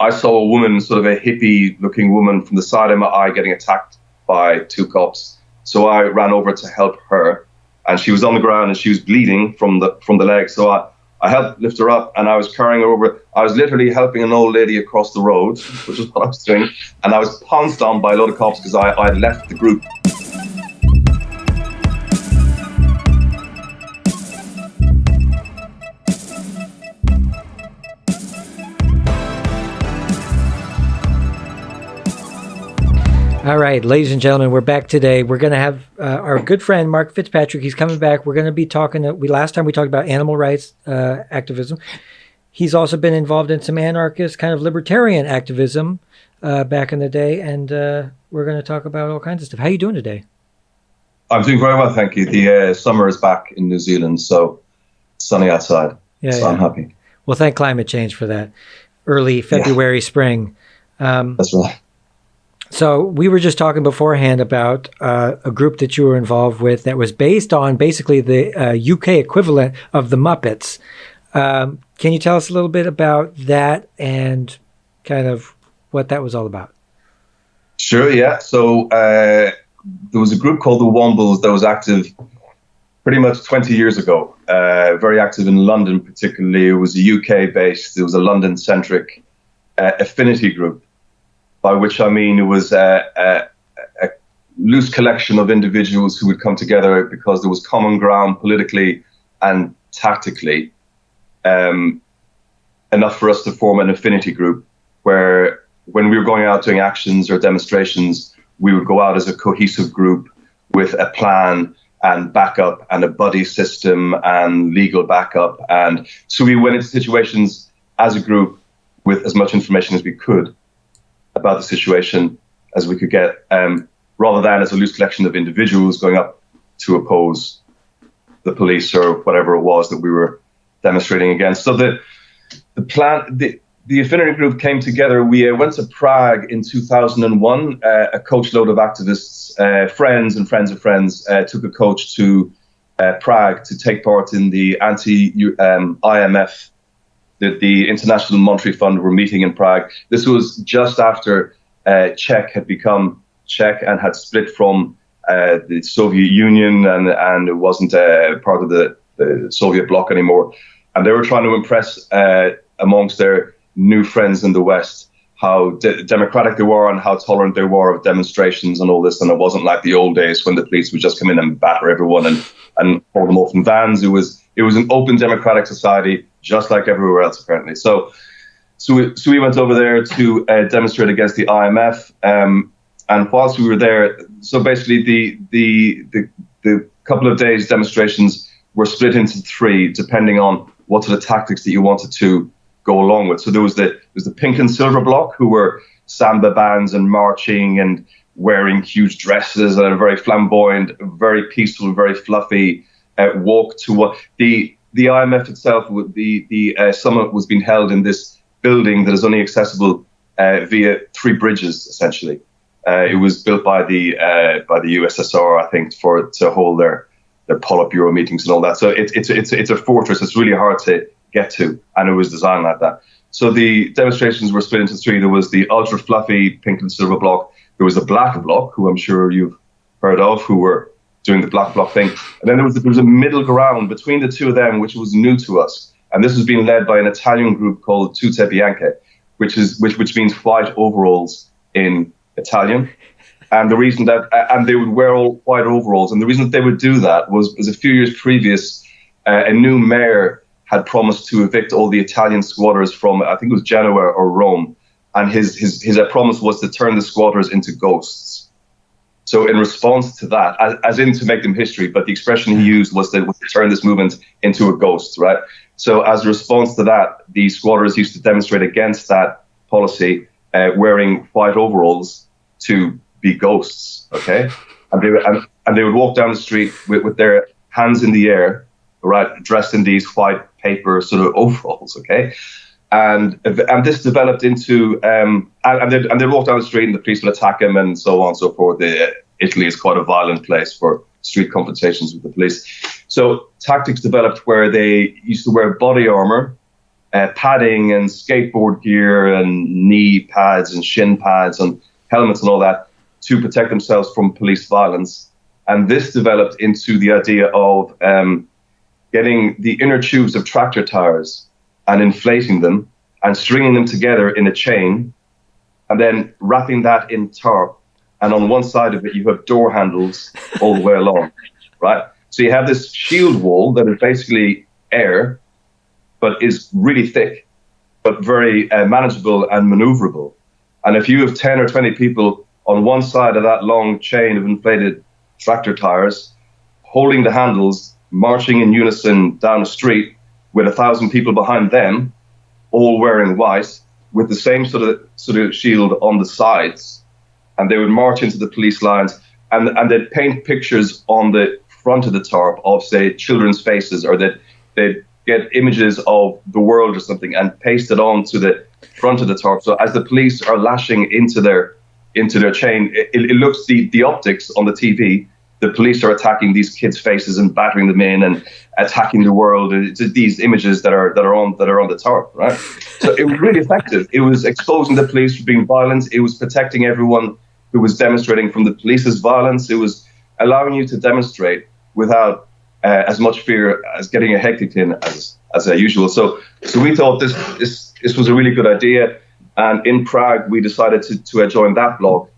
I saw a woman, sort of a hippie-looking woman, from the side of my eye getting attacked by two cops. So I ran over to help her, and she was on the ground and she was bleeding from the leg. So I helped lift her up, and I was carrying her over. I was literally helping an old lady across the road, which is what I was doing, and I was pounced on by a load of cops because I had left the group. All right, ladies and gentlemen, we're back today. We're going to have our good friend, Mark Fitzpatrick. He's coming back. We're going to be talking, last time we talked about animal rights activism. He's also been involved in some anarchist, kind of libertarian activism back in the day. And we're going to talk about all kinds of stuff. How are you doing today? I'm doing very well, thank you. The summer is back in New Zealand, so sunny outside. I'm happy. Well, thank climate change for that. Early February, spring. That's right. So we were just talking beforehand about a group that you were involved with that was based on basically the UK equivalent of the Muppets. Can you tell us a little bit about that and kind of what that was all about? Sure, yeah. So there was a group called the Wombles that was active pretty much 20 years ago, very active in London particularly. It was a UK-based, it was a London-centric affinity group, by which I mean it was a loose collection of individuals who would come together because there was common ground politically and tactically, enough for us to form an affinity group where when we were going out doing actions or demonstrations, we would go out as a cohesive group with a plan and backup and a buddy system and legal backup. And so we went into situations as a group with as much information as we could about the situation as we could get, rather than as a loose collection of individuals going up to oppose the police or whatever it was that we were demonstrating against. So the plan, the affinity group came together. We went to Prague in 2001. A coachload of activists, friends and friends of friends, took a coach to Prague to take part in the anti-IMF, the International Monetary Fund were meeting in Prague. This was just after Czech had become Czech and had split from the Soviet Union and it wasn't part of the Soviet bloc anymore. And they were trying to impress amongst their new friends in the West how democratic they were and how tolerant they were of demonstrations and all this. And it wasn't like the old days when the police would just come in and batter everyone and pull them off in vans. It was an open democratic society, just like everywhere else, apparently. So we went over there to demonstrate against the IMF. And whilst we were there, so basically the couple of days demonstrations were split into three, depending on what sort of tactics that you wanted to go along with. So there was the pink and silver bloc, who were samba bands and marching and wearing huge dresses and a very flamboyant, very peaceful, very fluffy walk to what the IMF itself. The summit was being held in this building that is only accessible via three bridges, essentially. It was built by the USSR, I think, to hold their Politburo meetings and all that. So it's a fortress. It's really hard to get to, and it was designed like that. So the demonstrations were split into three. There was the ultra fluffy pink and silver bloc. There was the black bloc, who I'm sure you've heard of, who were doing the black bloc thing. And then there was a middle ground between the two of them, which was new to us. And this was being led by an Italian group called Tute Bianche, which means white overalls in Italian. And the reason that, and they would wear all white overalls. And the reason that they would do that was a few years previous, a new mayor had promised to evict all the Italian squatters from, I think it was Genoa or Rome. And his promise was to turn the squatters into ghosts. So in response to that, as in to make them history, but the expression he used was to turn this movement into a ghost, right? So as a response to that, the squatters used to demonstrate against that policy, wearing white overalls to be ghosts, okay? And they would walk down the street with their hands in the air, right, dressed in these white paper sort of overalls, okay? And this developed into and they'd walk down the street and the police would attack him and so on and so forth. Italy is quite a violent place for street confrontations with the police. So tactics developed where they used to wear body armor padding and skateboard gear and knee pads and shin pads and helmets and all that to protect themselves from police violence. And this developed into the idea of getting the inner tubes of tractor tires and inflating them and stringing them together in a chain and then wrapping that in tarp. And on one side of it, you have door handles all the way along, right? So you have this shield wall that is basically air, but is really thick, but very manageable and maneuverable. And if you have 10 or 20 people on one side of that long chain of inflated tractor tires, holding the handles, marching in unison down the street with 1,000 people behind them, all wearing white, with the same sort of shield on the sides, and they would march into the police lines, and they'd paint pictures on the front of the tarp of, say, children's faces, or they'd get images of the world or something and paste it onto the front of the tarp. So as the police are lashing into their chain, it looks, the optics on the TV, the police are attacking these kids' faces and battering them in and attacking the world. It's these images that are on the tarp, right? So it was really effective. It was exposing the police for being violent. It was protecting everyone who was demonstrating from the police's violence. It was allowing you to demonstrate without as much fear as getting a head kicked in as usual. So we thought this was a really good idea. And in Prague, we decided to join that bloc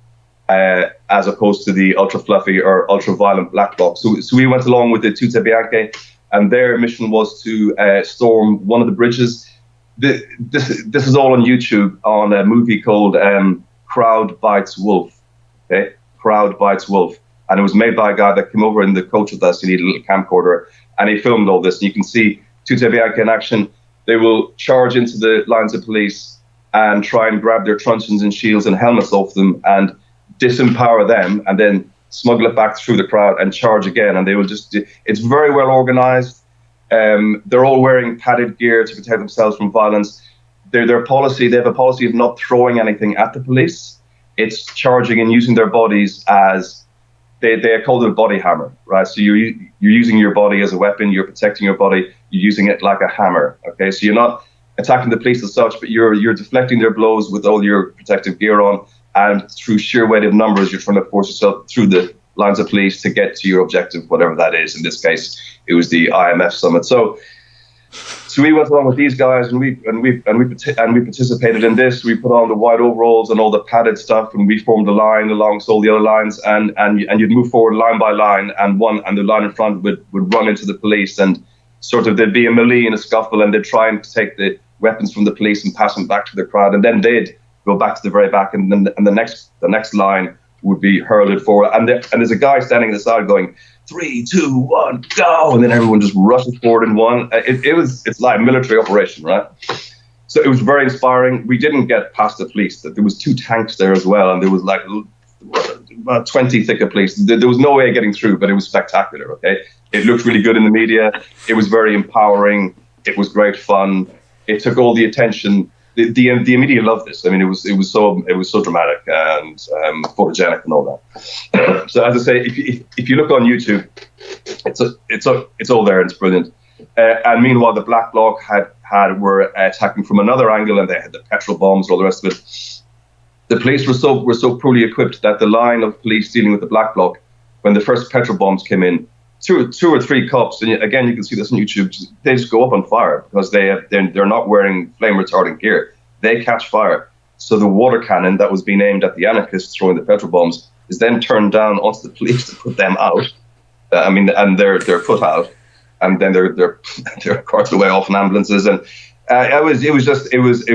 as opposed to the ultra fluffy or ultra violent black bloc. So we went along with the Tute Bianche, and their mission was to storm one of the bridges. This is all on YouTube on a movie called Crowd Bites Wolf. Okay, Crowd Bites Wolf. And it was made by a guy that came over in the coach with us. He needed a little camcorder, and he filmed all this. And you can see Tute Bianche in action. They will charge into the lines of police and try and grab their truncheons and shields and helmets off them and disempower them, and then smuggle it back through the crowd and charge again. And they will just, it's very well organized. They're all wearing padded gear to protect themselves from violence. Their policy, they have a policy of not throwing anything at the police. It's charging and using their bodies as, they call it a body hammer, right? So you're using your body as a weapon, you're protecting your body, you're using it like a hammer, okay? So you're not attacking the police as such, but you're deflecting their blows with all your protective gear on, and through sheer weight of numbers, you're trying to force yourself through the lines of police to get to your objective, whatever that is. In this case, it was the IMF summit. So we went along with these guys, and we participated in this. We put on the white overalls and all the padded stuff, and we formed a line alongst all the other lines, and you'd move forward line by line, and the line in front would run into the police, and sort of there'd be a melee and a scuffle, and they'd try and take the weapons from the police and pass them back to the crowd, and then they'd go back to the very back, and then the next line would be hurled forward, and there's a guy standing at the side going 3, 2, 1, go, and then everyone just rushes forward in one. It's like a military operation, right? So it was very inspiring. We didn't get past the police. There was 2 tanks there as well, and there was like about 20 thicker police. There was no way of getting through, but it was spectacular. Okay, it looked really good in the media. It was very empowering. It was great fun. It took all the attention. The media loved this. I mean, it was so dramatic and photogenic and all that. So as I say, if you look on YouTube, it's all there and it's brilliant. And meanwhile, the Black Bloc were attacking from another angle, and they had the petrol bombs, all the rest of it. The police were so poorly equipped that the line of police dealing with the Black Bloc, when the first petrol bombs came in, two or three cops, and again you can see this on YouTube, they just go up on fire because they're not wearing flame retardant gear. They catch fire. So the water cannon that was being aimed at the anarchists throwing the petrol bombs is then turned down onto the police to put them out. And they're put out, and then they're carted away off in ambulances, and it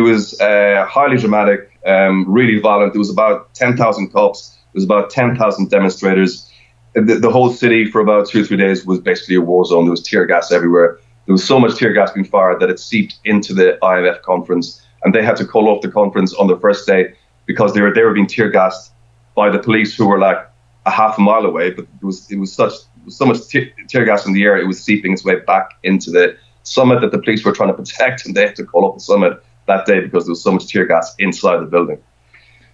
was highly dramatic, really violent. There was about 10,000 cops. There was about 10,000 demonstrators. The whole city for about 2 or 3 days was basically a war zone. There was tear gas everywhere. There was so much tear gas being fired that it seeped into the IMF conference, and they had to call off the conference on the first day because they were being tear gassed by the police, who were like a half a mile away. But it was so much tear gas in the air, it was seeping its way back into the summit that the police were trying to protect, and they had to call off the summit that day because there was so much tear gas inside the building.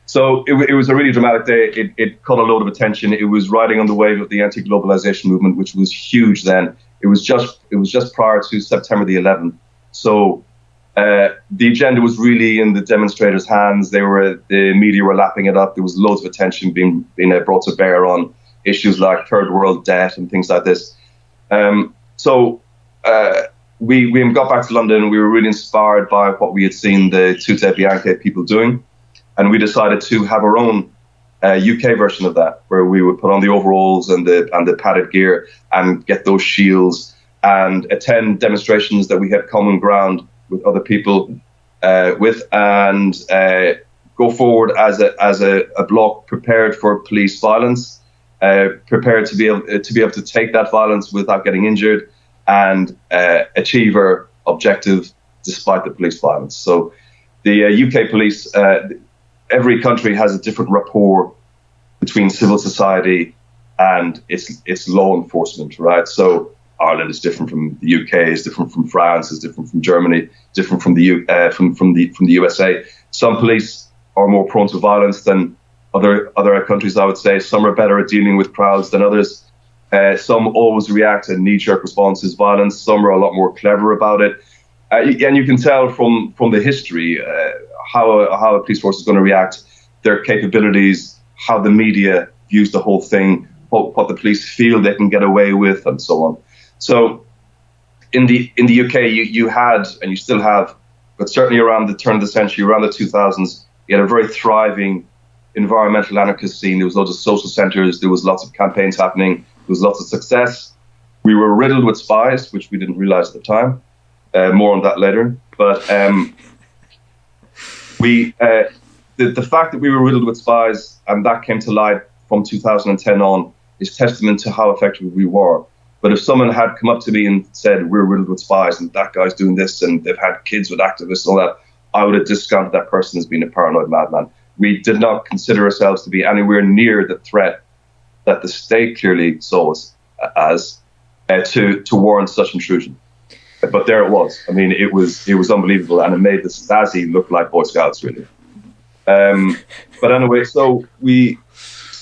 So it was a really dramatic day. It caught a load of attention. It was riding on the wave of the anti-globalization movement, which was huge then. It was just prior to September the 11th. So The agenda was really in the demonstrators' hands. The media were lapping it up. There was loads of attention being brought to bear on issues like third world debt and things like this. So we got back to London. We were really inspired by what we had seen the Tute Bianche people doing, and we decided to have our own UK version of that, where we would put on the overalls and the padded gear and get those shields and attend demonstrations that we had common ground with other people and go forward as a bloc prepared for police violence, prepared to be able to take that violence without getting injured, and achieve our objective despite the police violence. So the UK police, every country has a different rapport between civil society and its law enforcement, right? So Ireland is different from the UK, is different from France, is different from Germany, different from the USA. Some police are more prone to violence than other countries, I would say. Some are better at dealing with crowds than others. Some always react to knee-jerk responses, violence. Some are a lot more clever about it. And you can tell from the history how a police force is going to react, their capabilities, how the media views the whole thing, what the police feel they can get away with, and so on. So in the UK, you had, and you still have, but certainly around the turn of the century, around the 2000s, you had a very thriving environmental anarchist scene. There was lots of social centres, there was lots of campaigns happening, there was lots of success. We were riddled with spies, which we didn't realise at the time. More on that later. But the fact that we were riddled with spies, and that came to light from 2010 on, is testament to how effective we were. But if someone had come up to me and said, we're riddled with spies and that guy's doing this and they've had kids with activists and all that, I would have discounted that person as being a paranoid madman. We did not consider ourselves to be anywhere near the threat that the state clearly saw us as to warrant such intrusion. But there it was. I mean, it was unbelievable, and it made the Stasi look like Boy Scouts, really. But anyway, so we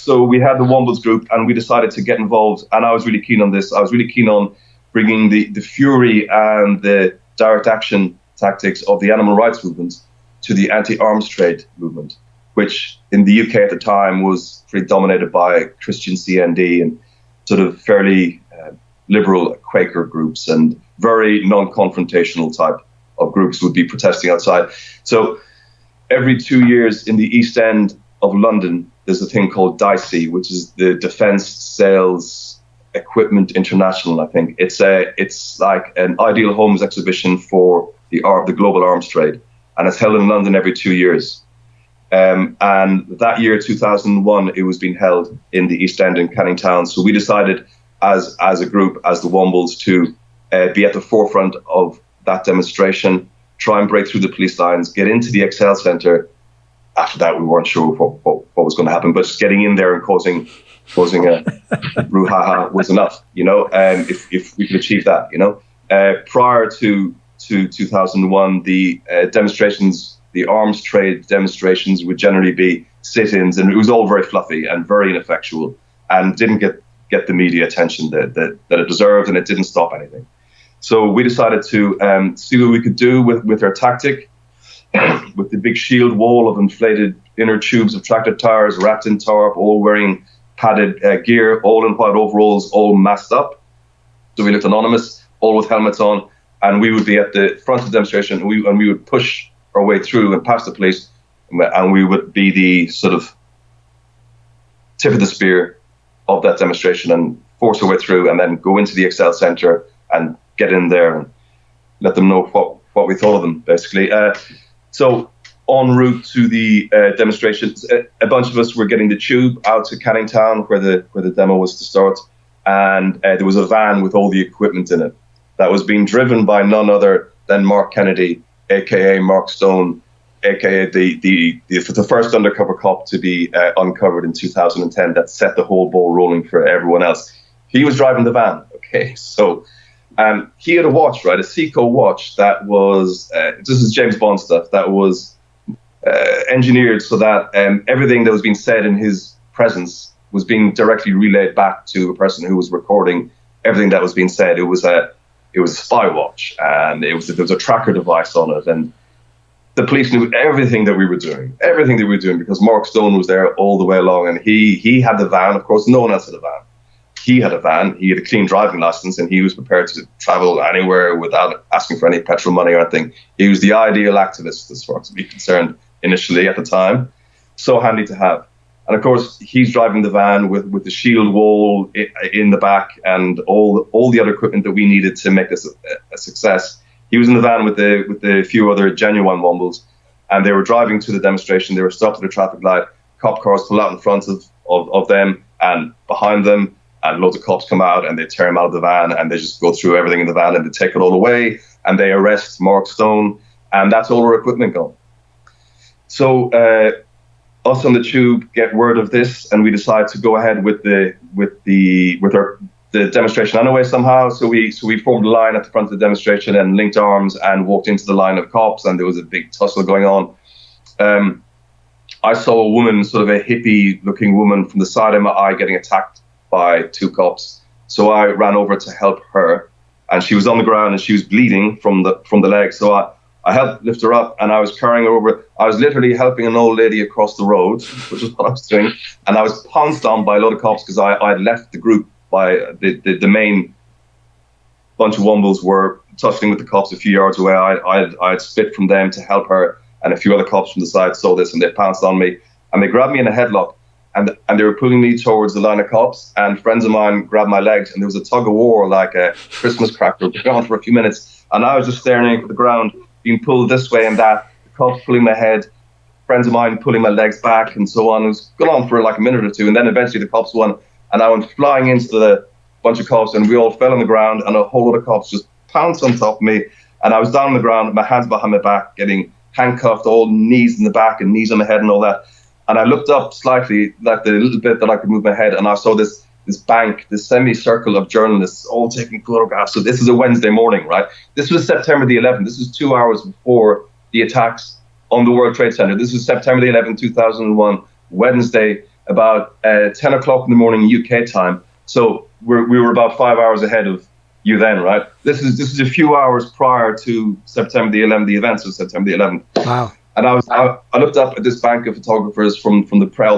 had the Wombles group, and we decided to get involved. And I was really keen on this. I was really keen on bringing the fury and the direct action tactics of the animal rights movement to the anti-arms trade movement, which in the UK at the time was pretty dominated by Christian CND and sort of fairly liberal Quaker groups, and very non-confrontational type of groups would be protesting outside. So every 2 years in the East End of London, there's a thing called DICE, which is the Defence Sales Equipment International, I think. It's like an ideal homes exhibition for the global arms trade, and it's held in London every 2 years. And that year, 2001, it was being held in the East End in Canning Town. So we decided as a group, as the Wombles, to be at the forefront of that demonstration, try and break through the police lines, get into the Excel Centre. After that, we weren't sure what was going to happen, but just getting in there and causing a brouhaha was enough, if we could achieve that, Prior to 2001, the demonstrations, the arms trade demonstrations would generally be sit-ins, and it was all very fluffy and very ineffectual and didn't get the media attention that it deserved, and it didn't stop anything. So we decided to see what we could do with our tactic, with the big shield wall of inflated inner tubes of tractor tires wrapped in tarp, all wearing padded gear, all in white overalls, all masked up. So we looked anonymous, all with helmets on, and we would be at the front of the demonstration, and we would push our way through and past the police, and we would be the sort of tip of the spear of that demonstration and force our way through, and then go into the Excel Centre and get in there and let them know what we thought of them, basically. So en route to the demonstrations, a bunch of us were getting the tube out to Canning Town, where the demo was to start, and there was a van with all the equipment in it that was being driven by none other than Mark Kennedy, aka Mark Stone, aka the first undercover cop to be uncovered in 2010 that set the whole ball rolling for everyone else. He was driving the van. Okay, so he had a watch, right, a Seiko watch that was, this is James Bond stuff, that was engineered so that everything that was being said in his presence was being directly relayed back to a person who was recording everything that was being said. It was it was a spy watch, and there was a tracker device on it, and the police knew everything that we were doing, because Mark Stone was there all the way along, and he had the van. Of course, no one else had a van. He had a van. He had a clean driving license, and he was prepared to travel anywhere without asking for any petrol money or anything. He was the ideal activist, as far as we concerned, initially at the time. So handy to have. And of course, he's driving the van with the shield wall in the back and all the other equipment that we needed to make this a success. He was in the van with the few other genuine Wombles, and they were driving to the demonstration. They were stopped at a traffic light. Cop cars pull out in front of them and behind them, and loads of cops come out and they tear him out of the van, and they just go through everything in the van and they take it all away, and they arrest Mark Stone, and that's all our equipment gone. So us on the tube get word of this, and we decide to go ahead with the demonstration anyway somehow. So we formed a line at the front of the demonstration and linked arms and walked into the line of cops, and there was a big tussle going on. I saw a woman, sort of a hippie-looking woman, from the side of my eye getting attacked by two cops. So I ran over to help her, and she was on the ground and she was bleeding from the leg. So I helped lift her up, and I was carrying her over. I was literally helping an old lady across the road, which is what I was doing. And I was pounced on by a lot of cops because I had left the group. By the main bunch of Wombles were tussling with the cops a few yards away. I had split from them to help her, and a few other cops from the side saw this, and they pounced on me, and they grabbed me in a headlock, and they were pulling me towards the line of cops, and friends of mine grabbed my legs, and there was a tug of war like a Christmas cracker going on for a few minutes, and I was just staring at the ground, being pulled this way and that, the cops pulling my head, friends of mine pulling my legs back, and so on. It was going on for like a minute or two, and then eventually the cops won, and I went flying into the bunch of cops, and we all fell on the ground, and a whole lot of cops just pounced on top of me, and I was down on the ground, my hands behind my back, getting handcuffed, all knees in the back and knees on my head and all that. And I looked up slightly, like the little bit that I could move my head, and I saw this bank, this semicircle of journalists all taking photographs. So this is a Wednesday morning, right? This was September the 11th. This was 2 hours before the attacks on the World Trade Center. This was September the 11th, 2001, Wednesday, about 10 o'clock in the morning UK time. So we were about 5 hours ahead of you then, right? This is a few hours prior to September the 11th, the events of September the 11th. Wow. And I looked up at this bank of photographers from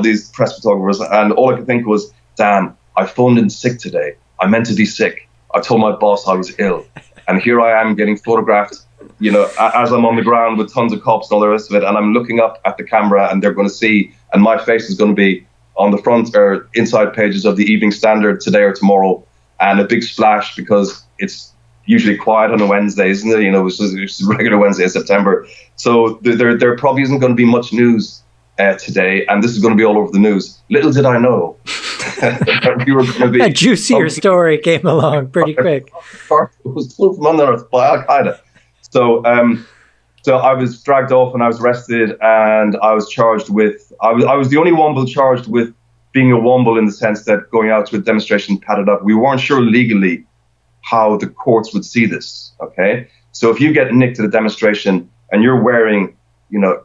these press photographers, and all I could think was, damn, I phoned in sick today. I meant to be sick. I told my boss I was ill. And here I am getting photographed, as I'm on the ground with tons of cops and all the rest of it. And I'm looking up at the camera, and they're going to see, and my face is going to be on the front or inside pages of the Evening Standard today or tomorrow, and a big splash because it's usually quiet on a Wednesday, isn't it? It's just a regular Wednesday in September. So there probably isn't going to be much news today, and this is going to be all over the news. Little did I know that we were going to be... A juicier story came along pretty quick. It was pulled from under us by Al-Qaeda. So I was dragged off and I was arrested, and I was charged with... I was the only Womble charged with being a Womble, in the sense that going out to a demonstration padded up. We weren't sure legally how the courts would see this, okay? So if you get nicked at a demonstration and you're wearing,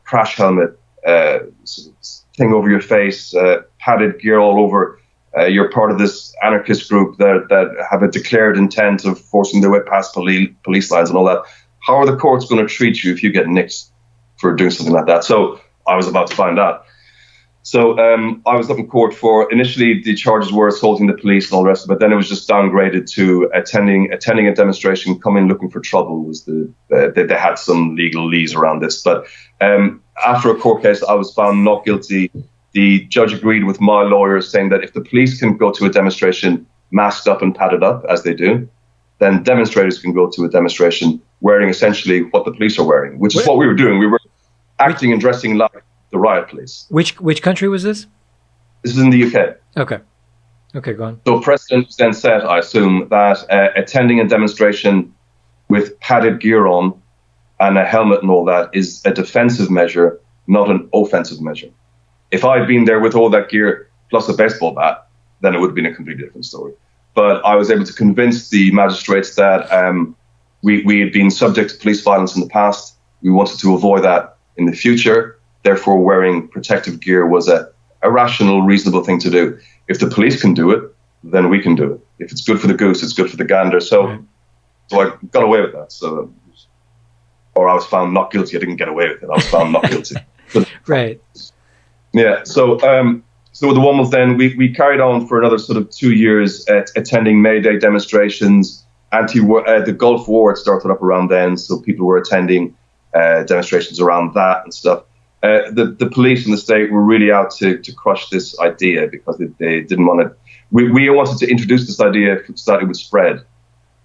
crash helmet, thing over your face, padded gear all over, you're part of this anarchist group that have a declared intent of forcing their way past police lines and all that, how are the courts going to treat you if you get nicked for doing something like that? So I was about to find out. So I was up in court for, initially the charges were assaulting the police and all the rest of it, but then it was just downgraded to attending a demonstration, coming looking for trouble. They had some legalese around this. But after a court case, I was found not guilty. The judge agreed with my lawyer, saying that if the police can go to a demonstration masked up and padded up, as they do, then demonstrators can go to a demonstration wearing essentially what the police are wearing, which is what we were doing. We were acting and dressing like the riot police. Which country was this? This is in the UK. Okay, go on. So precedent then set, I assume, that attending a demonstration with padded gear on and a helmet and all that is a defensive measure, not an offensive measure. If I'd been there with all that gear plus a baseball bat, then it would have been a completely different story. But I was able to convince the magistrates that we had been subject to police violence in the past. We wanted to avoid that in the future. Therefore, wearing protective gear was a rational, reasonable thing to do. If the police can do it, then we can do it. If it's good for the goose, it's good for the gander. So So I got away with that. So, or I was found not guilty. I didn't get away with it. I was found not guilty. Right. Yeah. So, so with the Wombles, then we carried on for another sort of 2 years, attending May Day demonstrations. The Gulf War had started up around then, so people were attending demonstrations around that and stuff. The police and the state were really out to crush this idea because they didn't want to. We wanted to introduce this idea so that it would spread,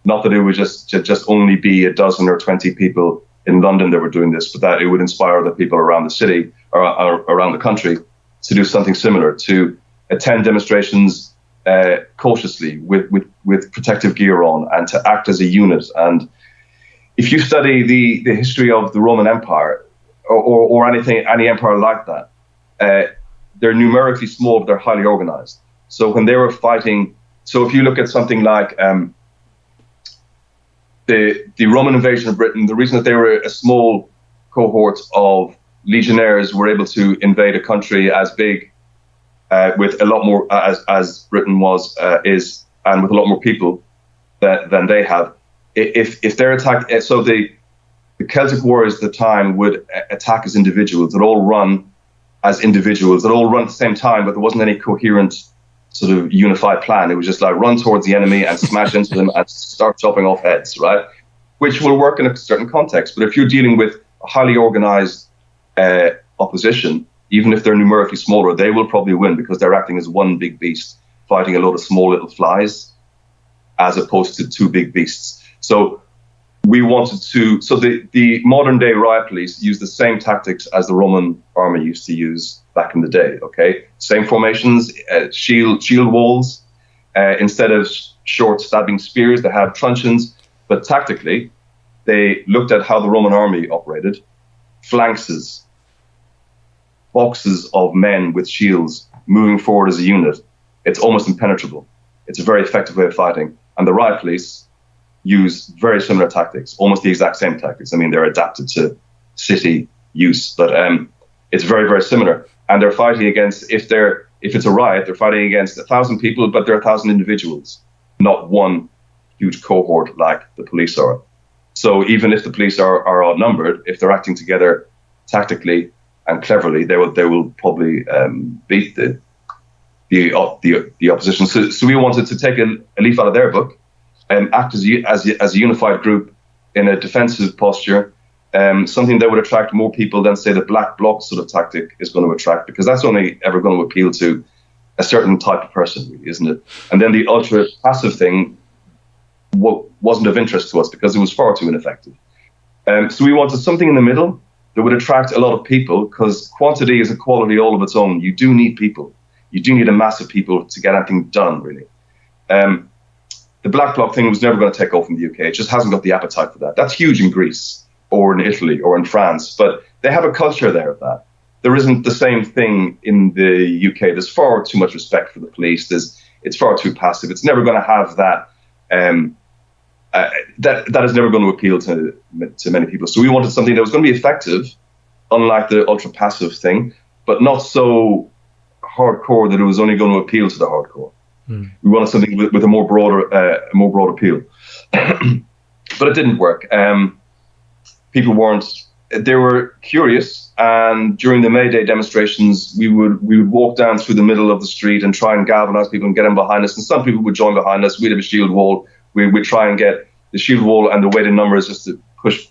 not that it would just only be a dozen or 20 people in London that were doing this, but that it would inspire other people around the city or around the country to do something similar, to attend demonstrations cautiously with protective gear on, and to act as a unit. And if you study the history of the Roman Empire or any empire like that, they're numerically small, but they're highly organized. So when they were fighting, so if you look at something like the Roman invasion of Britain, the reason that they were a small cohort of legionnaires were able to invade a country as big with a lot more as Britain is, and with a lot more people than they have. If their attack, so the Celtic warriors at the time would attack as individuals. They'd all run as individuals. They'd all run at the same time, but there wasn't any coherent sort of unified plan. It was just like run towards the enemy and smash into them and start chopping off heads, right? Which will work in a certain context. But if you're dealing with a highly organized opposition, even if they're numerically smaller, they will probably win because they're acting as one big beast, fighting a load of small little flies, as opposed to two big beasts. So we wanted to, so the modern day riot police use the same tactics as the Roman army used to use back in the day, okay? Same formations, shield walls. Instead of short stabbing spears, they have truncheons. But tactically, they looked at how the Roman army operated. Phalanxes, boxes of men with shields moving forward as a unit. It's almost impenetrable. It's a very effective way of fighting. And the riot police use very similar tactics, almost the exact same tactics. I mean, they're adapted to city use, but it's very, very similar. And they're fighting against, if it's a riot, they're fighting against 1,000 people, but they're 1,000 individuals, not one huge cohort like the police are. So even if the police are outnumbered, if they're acting together tactically and cleverly, they will probably beat the opposition. So we wanted to take a leaf out of their book and act as a unified group in a defensive posture, something that would attract more people than, say, the black bloc sort of tactic is going to attract, because that's only ever going to appeal to a certain type of person, really, isn't it? And then the ultra passive thing wasn't of interest to us because it was far too ineffective. So we wanted something in the middle that would attract a lot of people, because quantity is a quality all of its own. You do need people. You do need a mass of people to get anything done, really. The black bloc thing was never going to take off in the UK. It just hasn't got the appetite for that. That's huge in Greece or in Italy or in France, but they have a culture there of that. There isn't the same thing in the UK. There's far too much respect for the police. It's far too passive. It's never going to have that. That is never going to appeal to many people. So we wanted something that was going to be effective, unlike the ultra passive thing, but not so hardcore that it was only going to appeal to the hardcore. We wanted something with a more broad appeal, but it didn't work. People weren't. They were curious, and during the May Day demonstrations, we would walk down through the middle of the street and try and galvanize people and get them behind us. And some people would join behind us. We'd have a shield wall. We'd try and get the shield wall and the weight in numbers just to push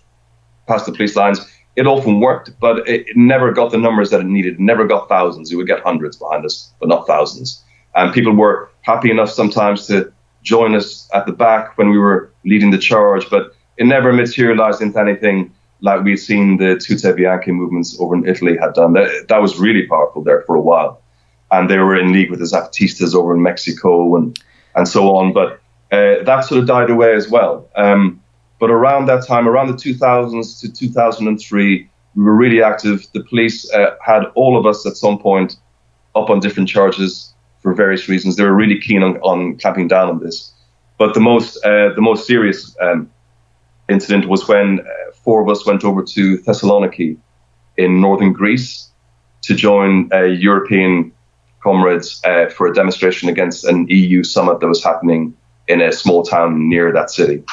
past the police lines. It often worked, but it never got the numbers that it needed. It never got thousands. It would get hundreds behind us, but not thousands. And people were happy enough sometimes to join us at the back when we were leading the charge, but it never materialized into anything like we'd seen the Tutte Bianche movements over in Italy had done. That was really powerful there for a while. And they were in league with the Zapatistas over in Mexico and so on. But that sort of died away as well. But around that time, around the 2000s to 2003, we were really active. The police had all of us at some point up on different charges for various reasons. They were really keen on clamping down on this. But the most serious incident was when four of us went over to Thessaloniki in northern Greece to join European comrades for a demonstration against an EU summit that was happening in a small town near that city.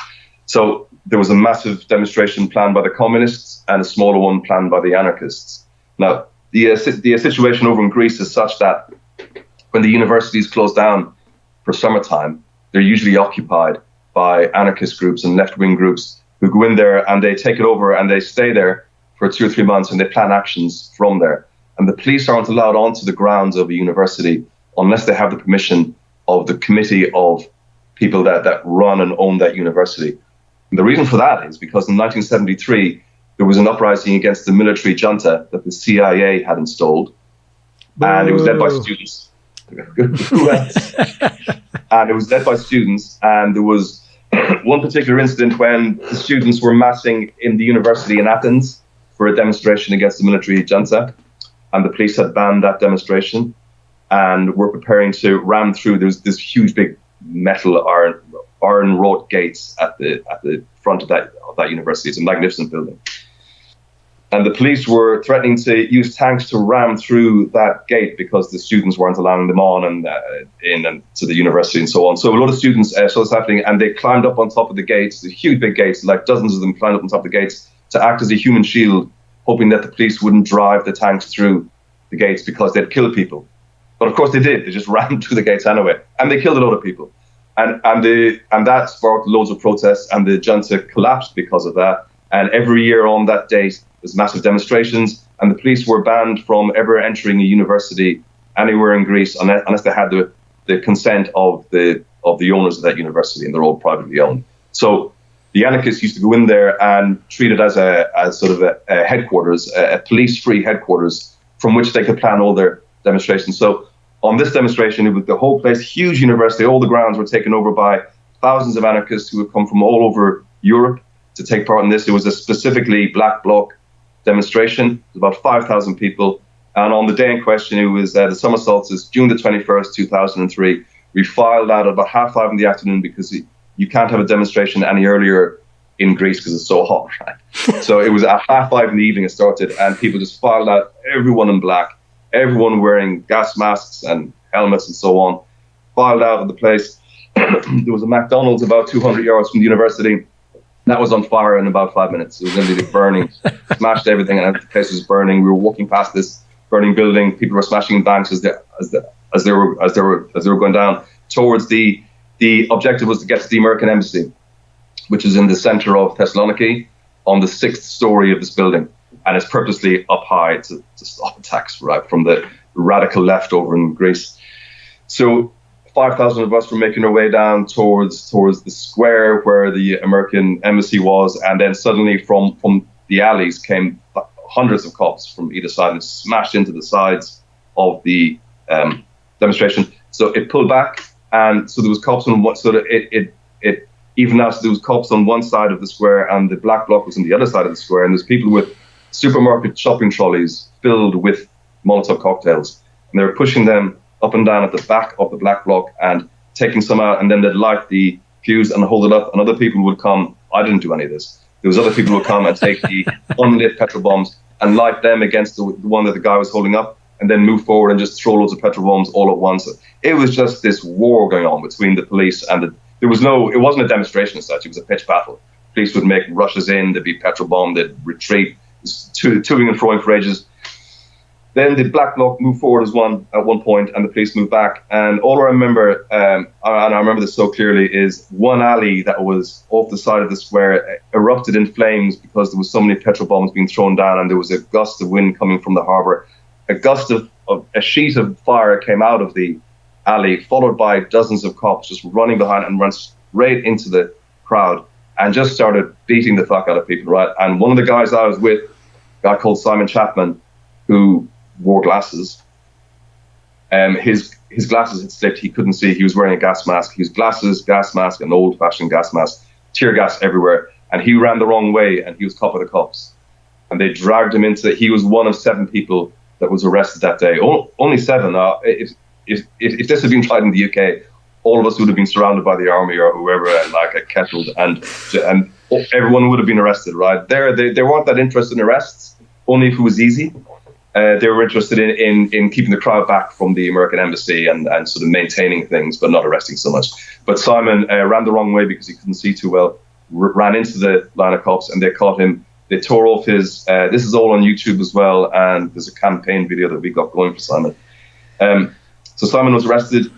So there was a massive demonstration planned by the communists and a smaller one planned by the anarchists. Now, the situation over in Greece is such that when the universities close down for summertime, they're usually occupied by anarchist groups and left-wing groups who go in there and they take it over and they stay there for 2 or 3 months and they plan actions from there. And the police aren't allowed onto the grounds of a university unless they have the permission of the committee of people that run and own that university. And the reason for that is because in 1973, there was an uprising against the military junta that the CIA had installed, and it was led by students. Who else? And it was led by students, and there was one particular incident when the students were massing in the university in Athens for a demonstration against the military junta, and the police had banned that demonstration and were preparing to ram through. There's this huge, big metal iron wrought gates at the front of that university. It's a magnificent building. And the police were threatening to use tanks to ram through that gate because the students weren't allowing them on and in and to the university and so on. So a lot of students saw this happening, and they climbed up on top of the gates, the huge big gates, like dozens of them climbed up on top of the gates to act as a human shield, hoping that the police wouldn't drive the tanks through the gates because they'd kill people. But of course they did. They just rammed through the gates anyway, and they killed a lot of people. And that sparked loads of protests, and the junta collapsed because of that. And every year on that date, there's massive demonstrations, and the police were banned from ever entering a university anywhere in Greece unless they had the consent of the owners of that university, and they're all privately owned. So the anarchists used to go in there and treat it as sort of a headquarters, a police-free headquarters from which they could plan all their demonstrations. So on this demonstration, it was the whole place, huge university, all the grounds were taken over by thousands of anarchists who had come from all over Europe to take part in this. It was a specifically black bloc demonstration. It was about 5,000 people. And on the day in question, it was the summer solstice, June the 21st, 2003. We filed out at about 5:30 in the afternoon because you can't have a demonstration any earlier in Greece because it's so hot, right? So it was at 5:30 in the evening it started, and people just filed out, everyone in black, everyone wearing gas masks and helmets and so on, filed out of the place. There was a McDonald's about 200 yards from the university. That was on fire in about 5 minutes. It was literally burning, smashed everything, and the place was burning. We were walking past this burning building. People were smashing banks as they were going down towards the objective was to get to the American embassy, which is in the center of Thessaloniki, on the 6th story of this building, and it's purposely up high to stop attacks right from the radical left over in Greece. So 5,000 of us were making our way down towards the square where the American embassy was, and then suddenly from the alleys came hundreds of cops from either side and smashed into the sides of the demonstration. So it pulled back, and so there was cops on one. So it even out. So there was cops on one side of the square, and the black bloc was on the other side of the square, and there's people with supermarket shopping trolleys filled with Molotov cocktails, and they were pushing them up and down at the back of the black bloc and taking some out, and then they'd light the fuse and hold it up, and other people would come. I didn't do any of this. There was other people who would come and take the unlit petrol bombs and light them against the one that the guy was holding up, and then move forward and just throw loads of petrol bombs all at once. It was just this war going on between the police and it wasn't a demonstration as such, it was a pitched battle. Police would make rushes in, there'd be petrol bomb, they'd retreat, it was toing and froing for ages. Then the black bloc moved forward at one point, and the police moved back. And all I remember, and I remember this so clearly, is one alley that was off the side of the square erupted in flames because there was so many petrol bombs being thrown down, and there was a gust of wind coming from the harbour. A sheet of fire came out of the alley, followed by dozens of cops just running behind and ran straight into the crowd and just started beating the fuck out of people, right? And one of the guys I was with, a guy called Simon Chapman, who wore glasses. His glasses had slipped. He couldn't see. He was wearing a gas mask. His glasses, gas mask, an old-fashioned gas mask, tear gas everywhere. And he ran the wrong way, and he was caught by the cops. And they dragged him into. He was one of 7 people that was arrested that day. Only 7. If this had been tried in the UK, all of us would have been surrounded by the army or whoever, and kettled, and everyone would have been arrested. Right? They weren't that interested in arrests, only if it was easy. They were interested in keeping the crowd back from the American embassy and sort of maintaining things, but not arresting so much. But Simon ran the wrong way because he couldn't see too well. ran into the line of cops, and they caught him. They tore off his. This is all on YouTube as well, and there's a campaign video that we got going for Simon. So Simon was arrested.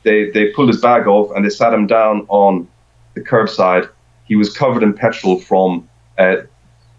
They pulled his bag off and they sat him down on the curbside. He was covered in petrol from the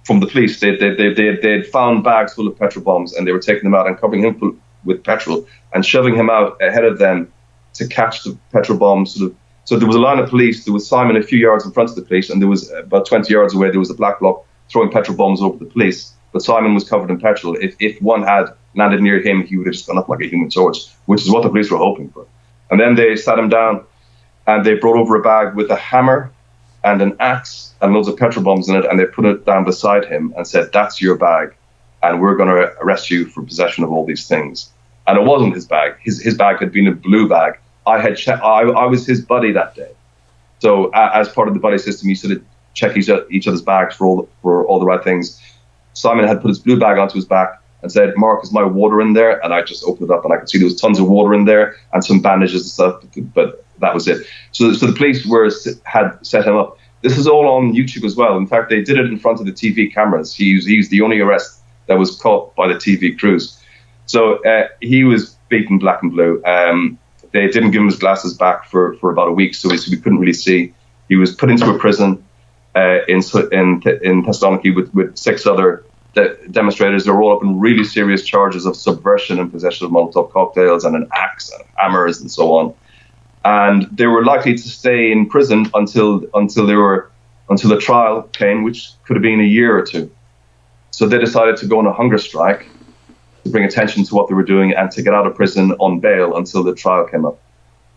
police. They'd found bags full of petrol bombs, and they were taking them out and covering him with petrol and shoving him out ahead of them to catch the petrol bombs. So there was a line of police. There was Simon a few yards in front of the police, and there was about 20 yards away, there was a black bloc throwing petrol bombs over the police. But Simon was covered in petrol. If one had landed near him, he would have just gone up like a human torch, which is what the police were hoping for. And then they sat him down, and they brought over a bag with a hammer and an axe and loads of petrol bombs in it, and they put it down beside him and said, "That's your bag, and we're going to arrest you for possession of all these things." And it wasn't his bag. His bag had been a blue bag. I was his buddy that day. So as part of the buddy system, you sort of check each other's bags for all the right things. Simon had put his blue bag onto his back and said, "Mark, is my water in there?" And I just opened it up and I could see there was tons of water in there and some bandages and stuff, but that was it. So the police had set him up. This is all on YouTube as well. In fact, they did it in front of the TV cameras. He was the only arrest that was caught by the TV crews. So he was beaten black and blue. They didn't give him his glasses back for about a week, so we couldn't really see. He was put into a prison in Thessaloniki with 6 other demonstrators. They were all up in really serious charges of subversion and possession of Molotov cocktails and an axe and hammers and so on. And they were likely to stay in prison until the trial came, which could have been a year or two. So they decided to go on a hunger strike to bring attention to what they were doing and to get out of prison on bail until the trial came up.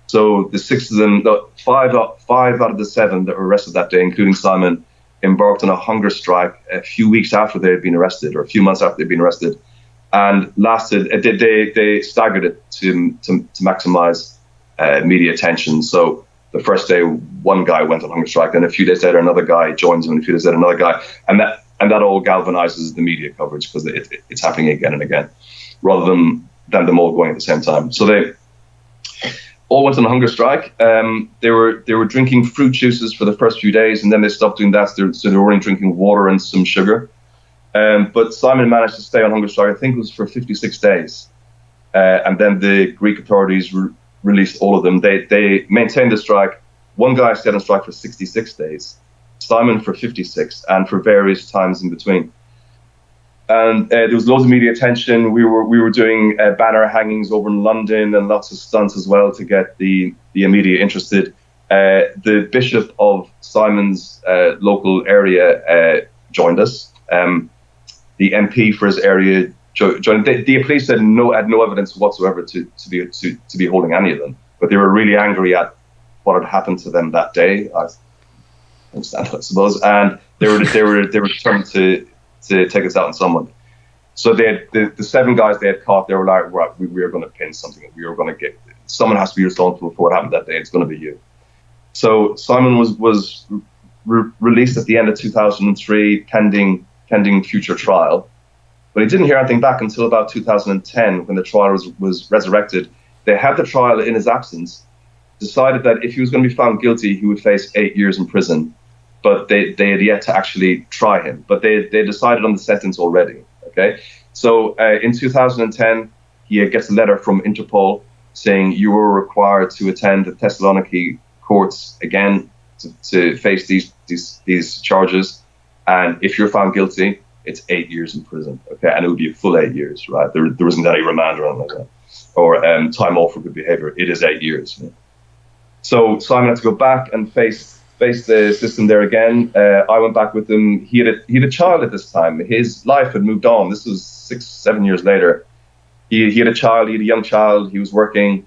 So the 6 of them, five out of the 7 that were arrested that day, including Simon, embarked on a hunger strike a few weeks after they had been arrested, or a few months after they'd been arrested, and lasted. They staggered it to maximize media attention. So the first day, one guy went on hunger strike, and a few days later, another guy joins him, and a few days later, another guy, and that all galvanizes the media coverage because it's happening again and again, rather than them all going at the same time. So they all went on a hunger strike. They were drinking fruit juices for the first few days, and then they stopped doing that. So they were only drinking water and some sugar. But Simon managed to stay on hunger strike. I think it was for 56 days, and then the Greek authorities released all of them. They maintained the strike. One guy stayed on strike for 66 days. Simon for 56, and for various times in between. And there was loads of media attention. We were doing banner hangings over in London and lots of stunts as well to get the media interested. The bishop of Simon's local area joined us. The MP for his area joined. The police had no evidence whatsoever to be holding any of them, but they were really angry at what had happened to them that day. I understand, I suppose, and they were determined to take us out on someone. So they had the 7 guys they had caught. They were like, right, we are going to pin something. We are going to get someone has to be responsible for what happened that day. It's going to be you. So Simon was released at the end of 2003, pending future trial, but he didn't hear anything back until about 2010 when the trial was resurrected. They had the trial in his absence, decided that if he was going to be found guilty, he would face 8 years in prison. But they had yet to actually try him. But they decided on the sentence already. Okay, so in 2010, he gets a letter from Interpol saying you were required to attend the Thessaloniki courts again to face these charges, and if you're found guilty, it's 8 years in prison. Okay, and it would be a full 8 years, right? There isn't any remand or anything like that, or time off for good behavior. It is 8 years. So Simon had to go back and face the system there again. I went back with him. He had a child at this time. His life had moved on. This was 6-7 years later. He had a child. He had a young child. He was working.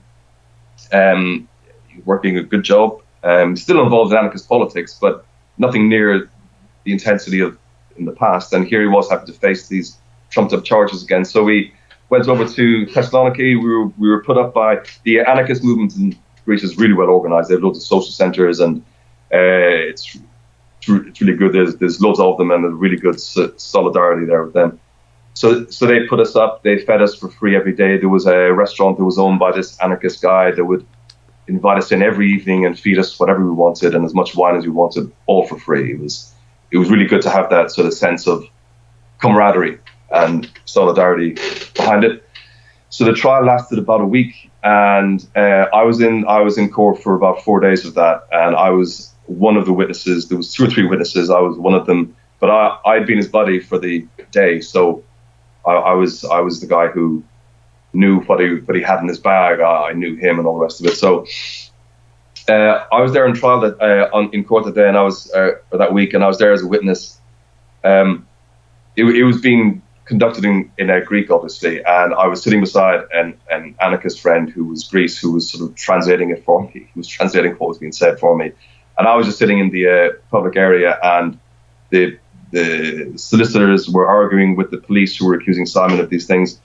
Working a good job. Still involved in anarchist politics, but nothing near the intensity of in the past. And here he was having to face these trumped-up charges again. So we went over to Thessaloniki. We were put up by the anarchist movement in Greece. Is really well organized. They have loads of social centers and. It's really good. There's loads of them, and there's really good solidarity there with them. So they put us up. They fed us for free every day. There was a restaurant that was owned by this anarchist guy that would invite us in every evening and feed us whatever we wanted and as much wine as we wanted, all for free. It was really good to have that sort of sense of camaraderie and solidarity behind it. So the trial lasted about a week, and I was in court for about 4 days of that, and I was one of the witnesses. There was 2 or 3 witnesses. I was one of them, but I'd been his buddy for the day, so I was the guy who knew what he had in his bag. I knew him and all the rest of it. So I was there in trial in court that day, and I was that week, and I was there as a witness. It was being conducted in Greek, obviously, and I was sitting beside an anarchist friend who was Greece, who was sort of translating it for me. He was translating what was being said for me, and I was just sitting in the public area, and the solicitors were arguing with the police who were accusing Simon of these things,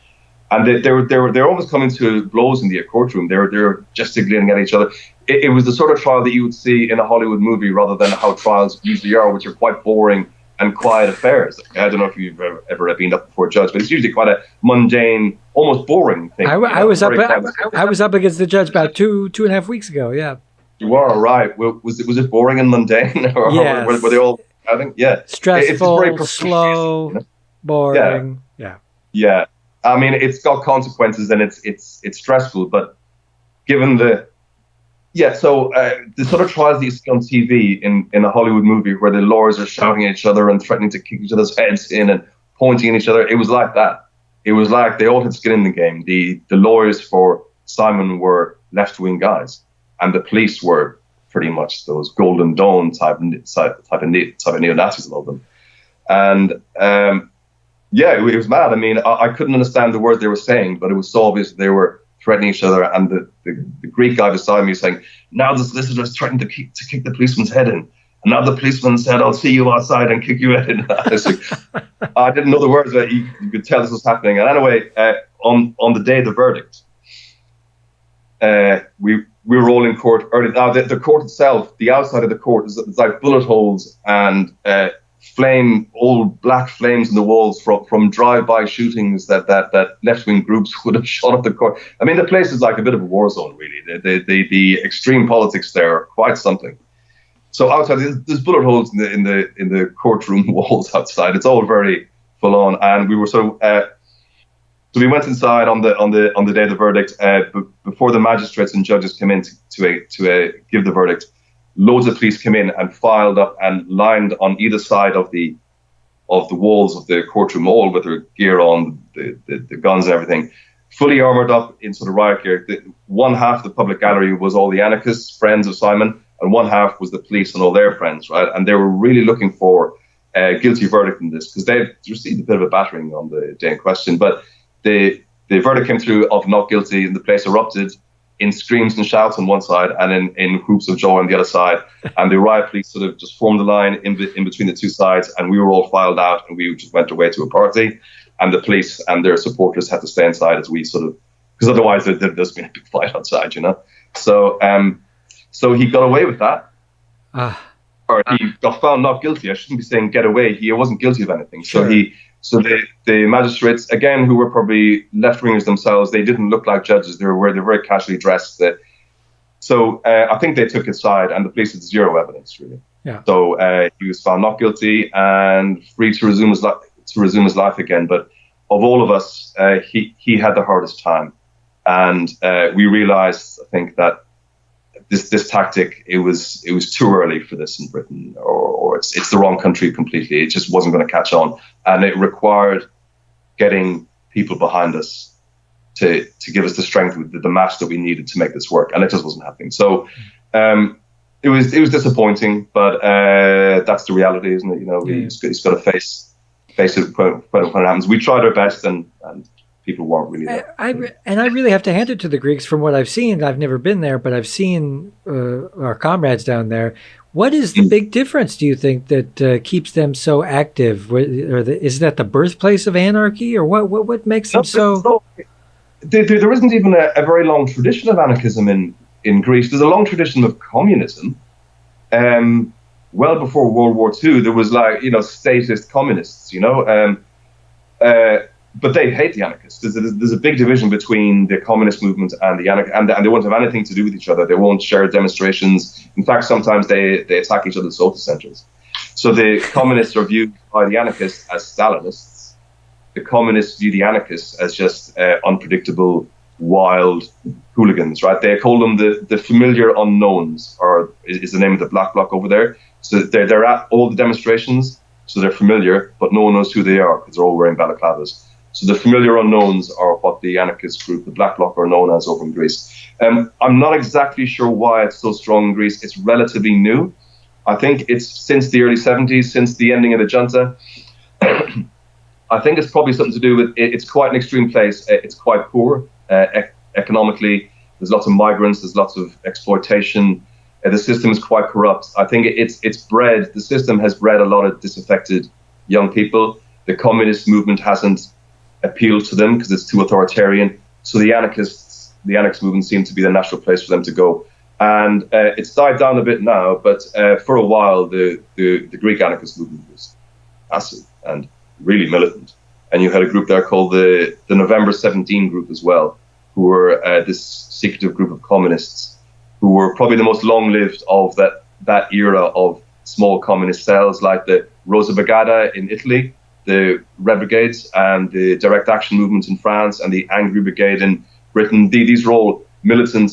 and they were almost coming to blows in the courtroom. They were gesticulating at each other. It was the sort of trial that you would see in a Hollywood movie, rather than how trials usually are, which are quite boring and quiet affairs. I don't know if you've ever been up before a judge, but it's usually quite a mundane, almost boring thing. I was up against the judge about two and a half weeks ago. Yeah, you are right. Was it boring and mundane, or yes. were they all? I think stressful, it's very slow, boring. Yeah. I mean, it's got consequences and it's stressful, but given the sort of trials that you see on TV in a Hollywood movie where the lawyers are shouting at each other and threatening to kick each other's heads in and pointing at each other, it was like that. It was like they all had skin in the game. The lawyers for Simon were left-wing guys, and the police were pretty much those Golden Dawn type of neo-Nazis, a lot of them. And it was mad. I mean, I couldn't understand the words they were saying, but it was so obvious they were threatening each other. And the Greek guy beside me was saying, now the solicitor is threatening to kick the policeman's head in. And now the policeman said, I'll see you outside and kick your head in. I was like, I didn't know the words, but you could tell this was happening. And anyway, on the day of the verdict, we were all in court early. Now, the court itself, the outside of the court is like bullet holes and old black flames in the walls from drive-by shootings that left-wing groups would have shot up the court. I mean, the place is like a bit of a war zone, really. The extreme politics there are quite something. So outside, there's bullet holes in the courtroom walls outside. It's all very full on, and we were so we went inside on the day of the verdict. Before the magistrates and judges came in to give the verdict, loads of police came in and filed up and lined on either side of the walls of the courtroom, all with their gear on, the guns and everything, fully armored up in sort of riot gear. One half of the public gallery was all the anarchists, friends of Simon, and one half was the police and all their friends, right? And they were really looking for a guilty verdict in this, because they received a bit of a battering on the day in question. But the verdict came through of not guilty, and the place erupted in screams and shouts on one side and in whoops of joy on the other side. And the riot police sort of just formed a line in between the two sides, and we were all filed out, and we just went away to a party. And the police and their supporters had to stay inside as we sort of, because otherwise there'd just been a big fight outside, you know. So he got away with that. Or he got found not guilty. I shouldn't be saying get away. He wasn't guilty of anything. Sure. So the magistrates, again, who were probably left-wingers themselves, they didn't look like judges. They were very casually dressed. So I think they took his side, and the police had zero evidence, really. Yeah. So he was found not guilty and free to resume his life again. But of all of us, he had the hardest time, and we realized, I think, that this tactic, it was too early for this in Britain, or it's the wrong country completely. It just wasn't going to catch on, and it required getting people behind us to give us the strength, the mass that we needed to make this work, and it just wasn't happening. So it was disappointing, but that's the reality, isn't it? You know, he's got to face it when it happens. We tried our best, and people weren't really there. I really have to hand it to the Greeks from what I've seen. I've never been there, but I've seen our comrades down there. What is the big difference, do you think, that keeps them so active? Is that the birthplace of anarchy, or what makes them so... There isn't even a very long tradition of anarchism in Greece. There's a long tradition of communism. Well before World War II, there was statist communists, but they hate the anarchists. There's a big division between the communist movement and the anarchists, and they won't have anything to do with each other. They won't share demonstrations. In fact, sometimes they attack each other's social centers. So the communists are viewed by the anarchists as Stalinists. The communists view the anarchists as just unpredictable, wild hooligans, right? They call them the familiar unknowns, or is the name of the Black Bloc over there. So they're at all the demonstrations, so they're familiar, but no one knows who they are because they're all wearing balaclavas. So the familiar unknowns are what the anarchist group, the Black Bloc, are known as over in Greece. I'm not exactly sure why it's so strong in Greece. It's relatively new. I think it's since the early 70s, since the ending of the junta. I think it's probably something to do with it's quite an extreme place. It's quite poor economically. There's lots of migrants. There's lots of exploitation. The system is quite corrupt. I think the system has bred a lot of disaffected young people. The communist movement hasn't appealed to them because it's too authoritarian. So the anarchist movement seems to be the natural place for them to go. And it's died down a bit now, but for a while, the Greek anarchist movement was massive and really militant. And you had a group there called the November 17 group as well, who were this secretive group of communists who were probably the most long-lived of that era of small communist cells, like the Rosa Brigada in Italy, the Red Brigades, and the Direct Action movement in France, and the Angry Brigade in Britain. These were all militant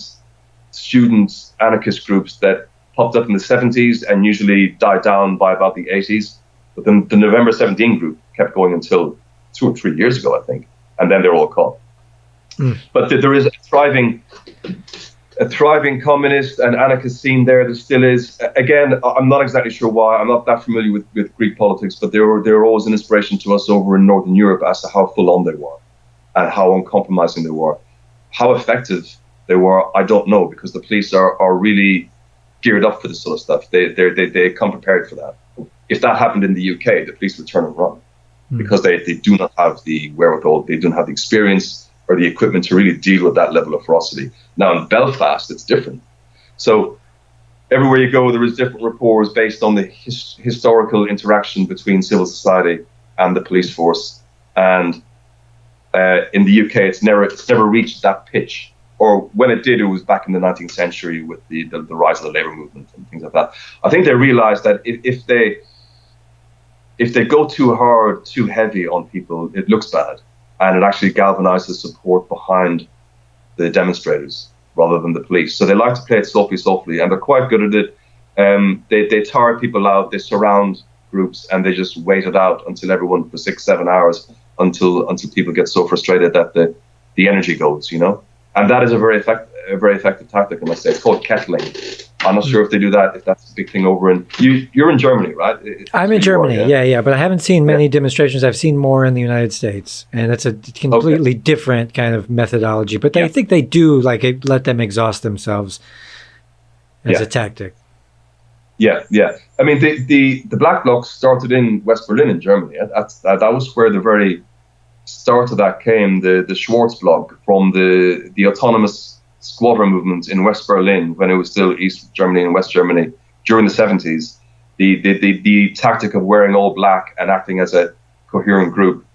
student anarchist groups that popped up in the 70s and usually died down by about the 80s. But then the November 17 group kept going until 2 or 3 years ago, I think, and then they're all caught. But there is a thriving communist and anarchist scene there. There still is. Again, I'm not exactly sure why. I'm not that familiar with Greek politics, but they were always an inspiration to us over in Northern Europe as to how full on they were and how uncompromising they were. How effective they were, I don't know, because the police are really geared up for this sort of stuff. They come prepared for that. If that happened in the UK, the police would turn and run because they do not have the wherewithal, they don't have the experience or the equipment to really deal with that level of ferocity. Now in Belfast, it's different. So everywhere you go, there is different rapports based on the historical interaction between civil society and the police force. And in the UK, it's never reached that pitch. Or when it did, it was back in the 19th century with the rise of the labour movement and things like that. I think they realised that if they go too hard, too heavy on people, it looks bad. And it actually galvanizes support behind the demonstrators rather than the police. So they like to play it softly, and they're quite good at it. They tire people out, they surround groups, and they just wait it out until everyone for 6-7 hours until people get so frustrated that the energy goes, you know. And that is a very effective tactic, I must say. It's called kettling. I'm not sure if they do that, if that's a big thing over in... You're in Germany, right? I'm in Germany, yeah. But I haven't seen many demonstrations. I've seen more in the United States. And it's a completely different kind of methodology. But I think they do, let them exhaust themselves as a tactic. Yeah. I mean, the Black Bloc started in West Berlin in Germany. That was where the very start of that came, the Schwarz Bloc from the autonomous squatter movement in West Berlin when it was still East Germany and West Germany during the 70s. The tactic of wearing all black and acting as a coherent group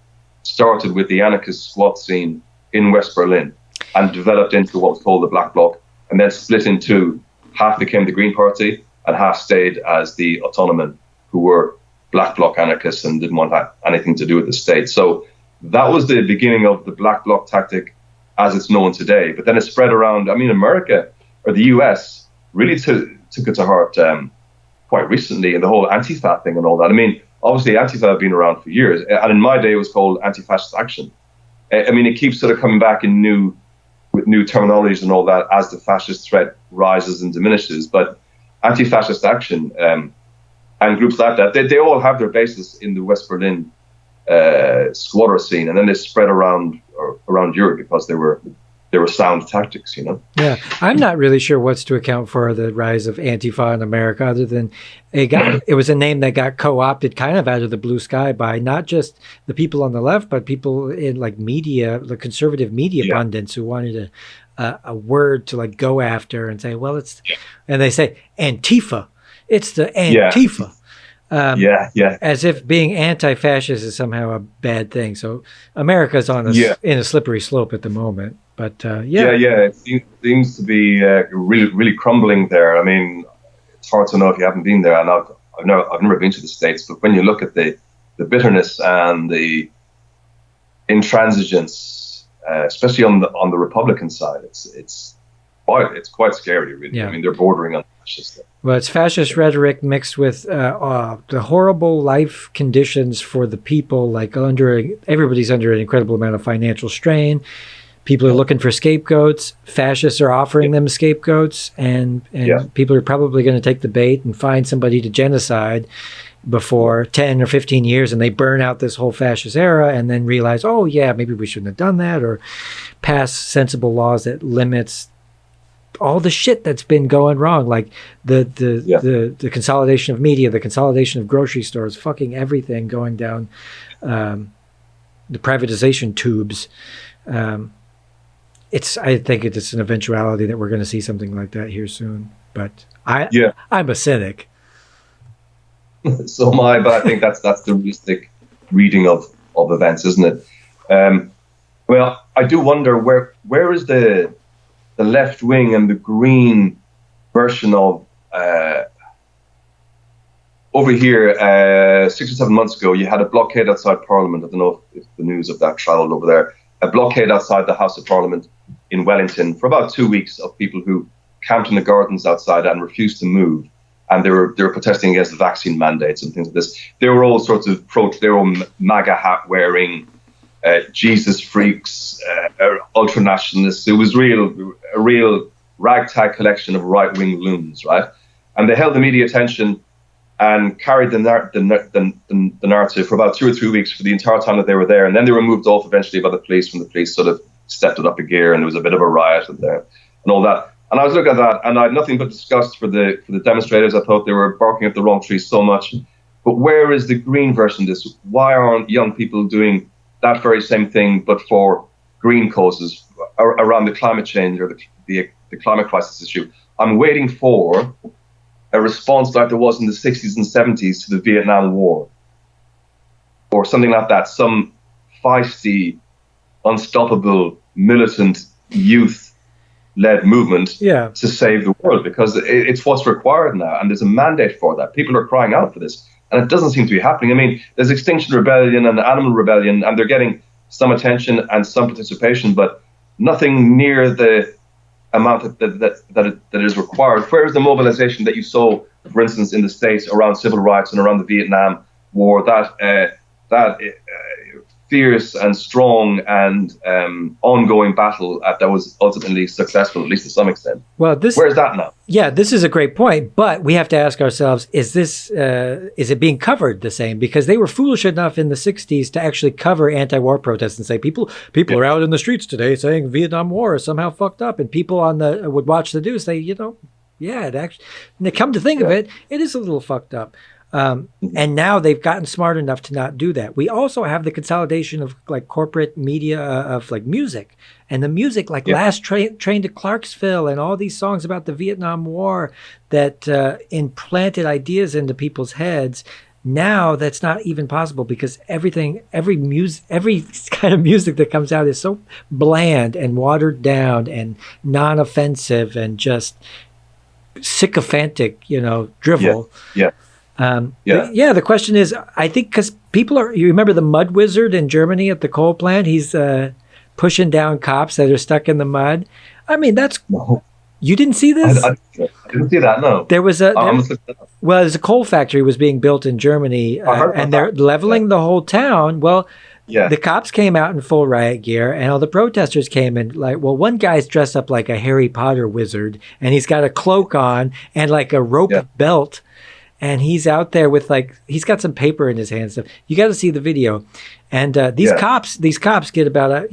started with the anarchist squat scene in West Berlin and developed into what was called the Black Bloc, and then split in two. Half became the Green Party and half stayed as the Autonomen, who were Black Bloc anarchists and didn't want anything to do with the state. So that was the beginning of the Black Bloc tactic as it's known today. But then it spread around. I mean, America or the US really took it to heart quite recently, in the whole Antifa thing and all that. I mean, obviously Antifa have been around for years, and in my day it was called anti-fascist action. I mean, it keeps sort of coming back with new terminologies and all that as the fascist threat rises and diminishes. But anti-fascist action and groups like that, they all have their basis in the West Berlin squatter scene, and then they spread around Europe because they were sound tactics, you know. Yeah, I'm not really sure what's to account for the rise of Antifa in America, other than it was a name that got co-opted kind of out of the blue sky by not just the people on the left, but people in media, the conservative media pundits who wanted a word to go after and say, well, it's, and they say Antifa, it's the Antifa. As if being anti-fascist is somehow a bad thing. So America's on in a slippery slope at the moment. But it seems to be really crumbling there. I mean, it's hard to know if you haven't been there, and I've never been to the States. But when you look at the bitterness and the intransigence, especially on the Republican side, it's quite scary, really. Yeah. I mean, they're bordering on fascist. Well, it's fascist rhetoric mixed with the horrible life conditions for the people. Like everybody's under an incredible amount of financial strain. People are looking for scapegoats. Fascists are offering them scapegoats, and people are probably going to take the bait and find somebody to genocide before 10 or 15 years, and they burn out this whole fascist era and then realize, oh yeah, maybe we shouldn't have done that, or pass sensible laws that limits all the shit that's been going wrong, like the consolidation of media, the consolidation of grocery stores, fucking everything going down the privatization tubes. I think it's an eventuality that we're going to see something like that here soon. But I'm a cynic. So am I, but I think that's the realistic reading of events, isn't it? Well, I do wonder where is the left wing and the green version of over here 6 or 7 months ago. You had a blockade outside Parliament. I don't know if the news of that travelled over there. A blockade outside the House of Parliament in Wellington for about 2 weeks of people who camped in the gardens outside and refused to move. And they were protesting against the vaccine mandates and things like this. They were all sorts of they were MAGA hat wearing, Jesus freaks, ultra nationalists. It was a real ragtag collection of right wing loons, right? And they held the media attention and carried the narrative for about 2 or 3 weeks for the entire time that they were there. And then they were moved off eventually by the police when the police sort of stepped it up a gear, and there was a bit of a riot and all that. And I was looking at that, and I had nothing but disgust for the demonstrators. I thought they were barking up the wrong tree so much. But where is the green version of this? Why aren't young people doing that very same thing, but for green causes around the climate change or the climate crisis issue? I'm waiting for a response like there was in the 60s and 70s to the Vietnam War, or something like that, some feisty, unstoppable, militant youth-led movement to save the world, because it's what's required now, and there's a mandate for that. People are crying out for this, and it doesn't seem to be happening. I mean, there's Extinction Rebellion and Animal Rebellion, and they're getting some attention and some participation, but nothing near the amount that is required. Where is the mobilization that you saw, for instance, in the States around civil rights and around the Vietnam War, that fierce and strong and ongoing battle that was ultimately successful, at least to some extent? Well, where's that now? Yeah, this is a great point, but we have to ask ourselves: is it being covered the same? Because they were foolish enough in the '60s to actually cover anti-war protests and say people are out in the streets today saying Vietnam War is somehow fucked up, and people would watch the news say, it actually. And they come to think of it, it is a little fucked up. And now they've gotten smart enough to not do that. We also have the consolidation of like corporate media of like music, and the music like Last Train to Clarksville and all these songs about the Vietnam War that implanted ideas into people's heads. Now that's not even possible, because every kind of music that comes out is so bland and watered down and non-offensive and just sycophantic, drivel. The question is, I think because you remember the mud wizard in Germany at the coal plant? He's pushing down cops that are stuck in the mud. I mean, you didn't see this? I didn't see that, no. There was there's a coal factory was being built in Germany, and they're leveling the whole town. Well, the cops came out in full riot gear, and all the protesters came in. One guy's dressed up like a Harry Potter wizard, and he's got a cloak on and like a rope belt. And he's out there with he's got some paper in his hand. Stuff. You got to see the video. And these cops get about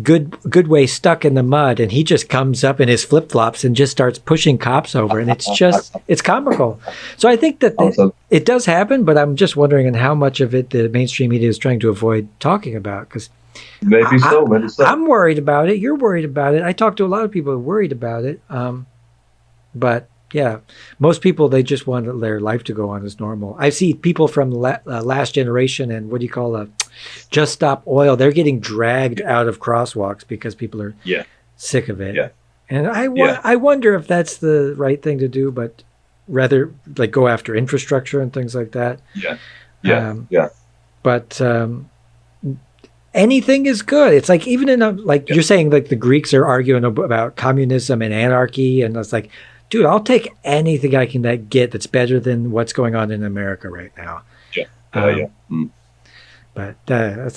good way stuck in the mud, and he just comes up in his flip flops and just starts pushing cops over, and it's comical. So I think that it does happen, but I'm just wondering how much of it the mainstream media is trying to avoid talking about, because maybe so. I'm worried about it. You're worried about it. I talk to a lot of people who are worried about it, but. Yeah, most people, they just want their life to go on as normal. I see people from last generation and what do you call Just Stop Oil. They're getting dragged out of crosswalks because people are Yeah. sick of it. Yeah. And Yeah. I wonder if that's the right thing to do, but rather like go after infrastructure and things like that. Yeah. Yeah. Yeah. But anything is good. It's like even in like you're saying, like the Greeks are arguing about communism and anarchy, and it's like, dude, I'll take anything I can get that's better than what's going on in America right now. Yeah. But that's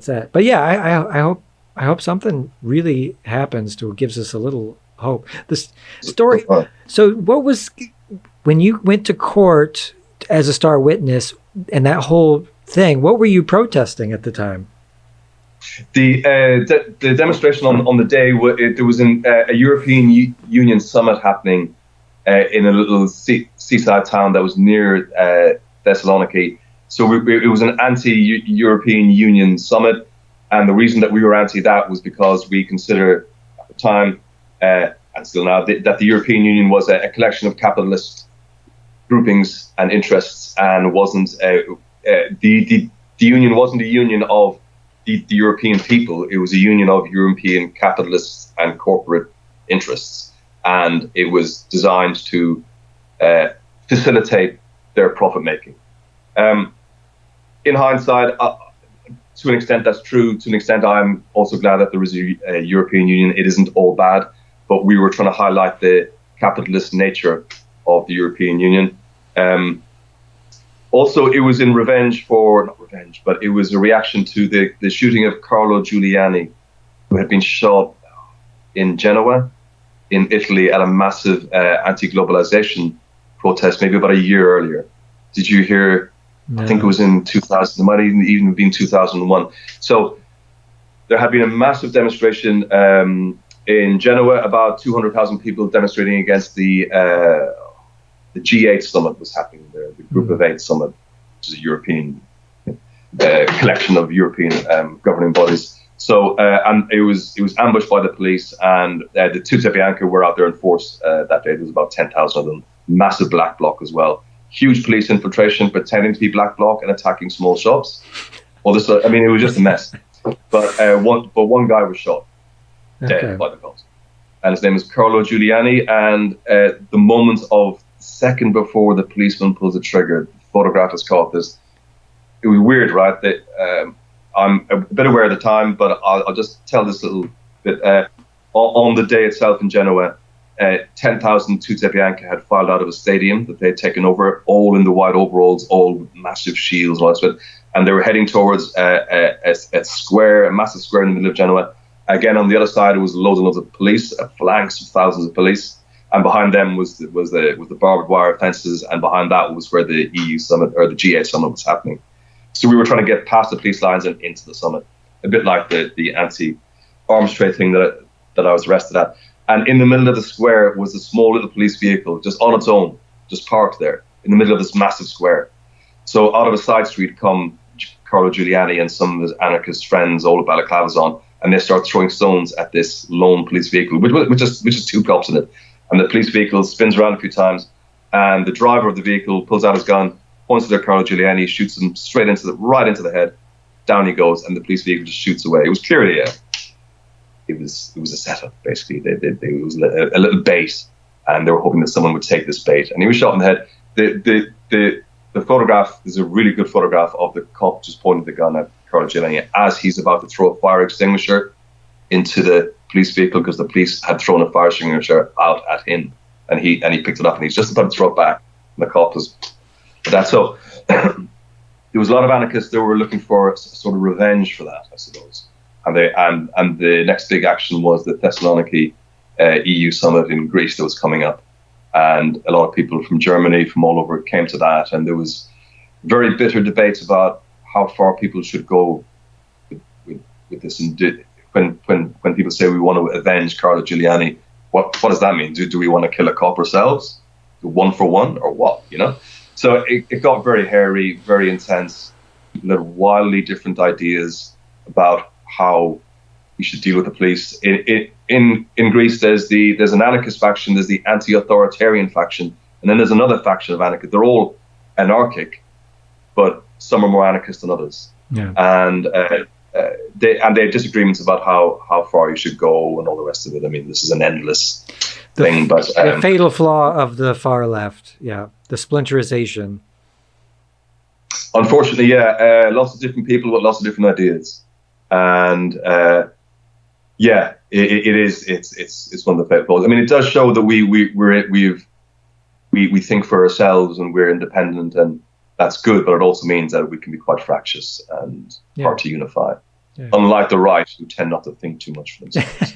that. But yeah, I hope something really happens to gives us a little hope. This story. So what was when you went to court as a star witness and that whole thing? What were you protesting at the time? The demonstration on the day, there was a European Union summit happening in a little seaside town that was near Thessaloniki. So it was an anti-European Union summit, and the reason that we were anti that was because we consider at the time and still now that the European Union was a collection of capitalist groupings and interests, and wasn't the union wasn't a union of the European people. It was a union of European capitalists and corporate interests, and it was designed to facilitate their profit making. In hindsight, to an extent that's true. To an extent, I'm also glad that there is a European Union. It isn't all bad, but we were trying to highlight the capitalist nature of the European Union. Also, it was in but it was a reaction to the shooting of Carlo Giuliani, who had been shot in Genoa, in Italy, at a massive anti-globalization protest, maybe about a year earlier. Did you hear? No. I think it was in 2000. It might even been 2001. So there had been a massive demonstration in Genoa. About 200,000 people demonstrating against the G8 summit was happening there, the Group of Eight summit, which is a European collection of European governing bodies. So and it was ambushed by the police, and the Tutte Bianche were out there in force that day. There was about 10,000 of them. Massive black bloc as well. Huge police infiltration, pretending to be black bloc and attacking small shops. Well, it was just a mess. But one guy was shot dead by the cops, and his name is Carlo Giuliani. And the moment of second before the policeman pulls the trigger, the photograph is caught. It was weird, right? That I'm a bit aware at the time, but I'll just tell this little bit. On the day itself in Genoa, 10,000 Tutte Bianche had filed out of a stadium that they had taken over, all in the white overalls, all with massive shields and all that stuff. And they were heading towards a massive square in the middle of Genoa. Again, on the other side, it was loads and loads of police, a phalanx of thousands of police. And behind them was the barbed wire fences, and behind that was where the EU summit, or the G8 summit, was happening. So we were trying to get past the police lines and into the summit, a bit like the anti-arms trade thing that I was arrested at. And in the middle of the square was a small little police vehicle, just on its own, just parked there in the middle of this massive square. So out of a side street come Carlo Giuliani and some of his anarchist friends, all with balaclavas on, and they start throwing stones at this lone police vehicle, which is two cops in it. And the police vehicle spins around a few times, and the driver of the vehicle pulls out his gun, points at Carlo Giuliani, shoots him right into the head. Down he goes, and the police vehicle just shoots away. It was clearly it was a setup, basically. It was a little bait, and they were hoping that someone would take this bait. And he was shot in the head. The photograph is a really good photograph of the cop just pointing the gun at Carlo Giuliani as he's about to throw a fire extinguisher into the police vehicle, because the police had thrown a fire extinguisher out at him, and he picked it up, and he's just about to throw it back, and the cop was that. So there was a lot of anarchists that were looking for a sort of revenge for that, I suppose. And the next big action was the Thessaloniki EU summit in Greece that was coming up, and a lot of people from Germany, from all over, came to that, and there was very bitter debates about how far people should go with this. And when people say we want to avenge Carlo Giuliani, what does that mean? Do we want to kill a cop ourselves, one for one, or what? So it got very hairy, very intense. People had wildly different ideas about how you should deal with the police. In Greece, there's an anarchist faction, there's the anti-authoritarian faction, and then there's another faction of anarchists. They're all anarchic, but some are more anarchist than others. Yeah. And they have disagreements about how far you should go and all the rest of it. I mean, this is an endless thing. But the fatal flaw of the far left, the splinterization. Unfortunately, lots of different people with lots of different ideas, and it's one of the fatal flaws. I mean, it does show that we think for ourselves and we're independent, and that's good. But it also means that we can be quite fractious and hard to unify. Yeah. Unlike the right, who tend not to think too much for themselves.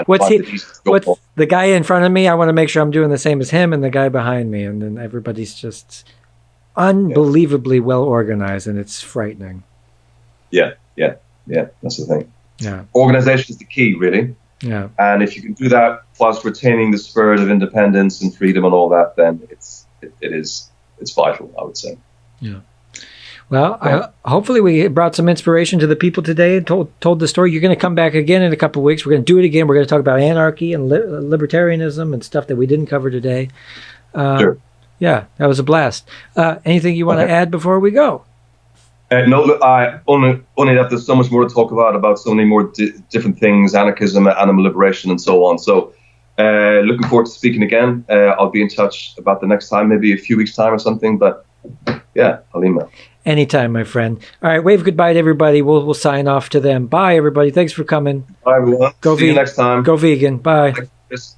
What's the guy in front of me? I want to make sure I'm doing the same as him, and the guy behind me, and then everybody's just unbelievably well organized, and it's frightening. Yeah. That's the thing. Yeah, organization is the key, really. Yeah, and if you can do that whilst retaining the spirit of independence and freedom and all that, then it's vital, I would say. Yeah. Well, hopefully we brought some inspiration to the people today and told the story. You're going to come back again in a couple of weeks. We're going to do it again. We're going to talk about anarchy and libertarianism and stuff that we didn't cover today. Sure. Yeah, that was a blast. Anything you want to add before we go? No, look, I only that there's so much more to talk about so many more different things, anarchism, animal liberation, and so on. So looking forward to speaking again. I'll be in touch about the next time, maybe a few weeks' time or something. But yeah, I'll email. Anytime, my friend. All right, wave goodbye to everybody. We'll sign off to them. Bye, everybody. Thanks for coming. Bye, everyone. See you next time. Go vegan. Bye. Thanks.